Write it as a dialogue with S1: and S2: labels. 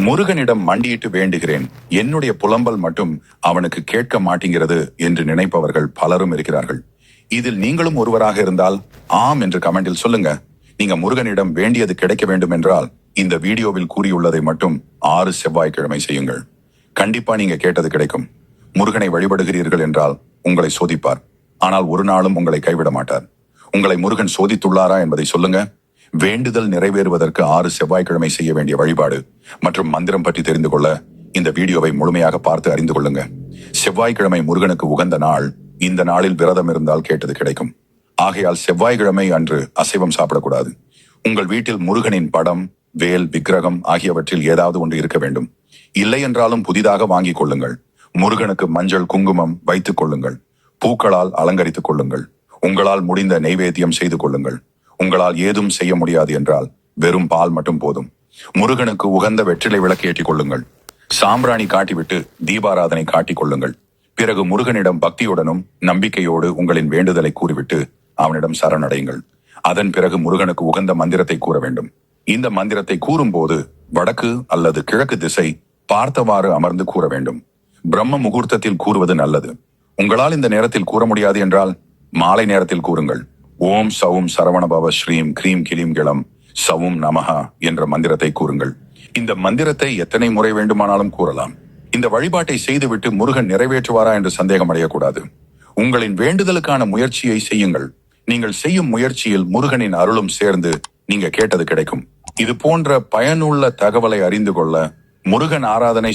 S1: முருகனிடம் மண்டியிட்டு வேண்டுகிறேன், என்னுடைய புலம்பல் மட்டும் அவனுக்கு கேட்க மாட்டேங்கிறது என்று நினைப்பவர்கள் பலரும் இருக்கிறார்கள். இதில் நீங்களும் ஒருவராக இருந்தால் ஆம் என்று கமெண்டில் சொல்லுங்க. நீங்க முருகனிடம் வேண்டியது கிடைக்க வேண்டும் என்றால் இந்த வீடியோவில் கூறியுள்ளதை மட்டும் 6 செவ்வாய்க்கிழமை செய்யுங்கள். கண்டிப்பா நீங்க கேட்டது கிடைக்கும். முருகனை வழிபடுகிறீர்கள் என்றால் உங்களை சோதிப்பார், ஆனால் ஒரு நாளும் உங்களை கைவிட மாட்டார். உங்களை முருகன் சோதித்துள்ளாரா என்பதை சொல்லுங்க. வேண்டுதல் நிறைவேறுவதற்கு 6 செவ்வாய்க்கிழமை செய்ய வேண்டிய வழிபாடு மற்றும் மந்திரம் பற்றி தெரிந்து கொள்ள இந்த வீடியோவை முழுமையாக பார்த்து அறிந்து கொள்ளுங்க. செவ்வாய்க்கிழமை முருகனுக்கு உகந்த நாள். இந்த நாளில் விரதம் இருந்தால் கேட்டது கிடைக்கும். ஆகையால் செவ்வாய்க்கிழமை அன்று அசைவம் சாப்பிடக்கூடாது. உங்கள் வீட்டில் முருகனின் படம், வேல், விக்கிரகம் ஆகியவற்றில் ஏதாவது ஒன்று இருக்க வேண்டும். இல்லை என்றாலும் புதிதாக வாங்கிக் கொள்ளுங்கள். முருகனுக்கு மஞ்சள், குங்குமம் வைத்துக் கொள்ளுங்கள். பூக்களால் அலங்கரித்துக் கொள்ளுங்கள். உங்களால் முடிந்த நெய்வேத்தியம் செய்து கொள்ளுங்கள். உங்களால் ஏதும் செய்ய முடியாது என்றால் வெறும் பால் மட்டும் போதும். முருகனுக்கு உகந்த வெற்றிலை விளக்கு ஏற்றிக் கொள்ளுங்கள். சாம்பிராணி காட்டிவிட்டு தீபாராதனை காட்டிக் கொள்ளுங்கள். பிறகு முருகனிடம் பக்தியுடனும் நம்பிக்கையோடு உங்களின் வேண்டுதலை கூறிவிட்டு அவனிடம் சரணடையுங்கள். அதன் பிறகு முருகனுக்கு உகந்த மந்திரத்தை கூற வேண்டும். இந்த மந்திரத்தை கூறும்போது வடக்கு அல்லது கிழக்கு திசை பார்த்தவாறு அமர்ந்து கூற வேண்டும். பிரம்ம முகூர்த்தத்தில் கூறுவது நல்லது. உங்களால் இந்த நேரத்தில் கூற முடியாது என்றால் மாலை நேரத்தில் கூறுங்கள். ஓம் சவும் சரவணபவ ஸ்ரீம் கிரீம் கிளீம் கிளம் சவும் நமஹா என்ற மந்திரத்தை கூறுங்கள். இந்த மந்திரத்தை எத்தனை முறை வேண்டுமானாலும் கூறலாம். இந்த வழிபாட்டை செய்துவிட்டு முருகன் நிறைவேற்றுவாரா என்று சந்தேகம் அடையக்கூடாது. உங்களின் வேண்டுதலுக்கான முயற்சியை செய்யுங்கள். நீங்கள் செய்யும் முயற்சியில் முருகனின் அருளும் சேர்ந்து நீங்க கேட்டது கிடைக்கும். இது போன்ற பயனுள்ள தகவலை அறிந்து கொள்ள முருகன் ஆராதனை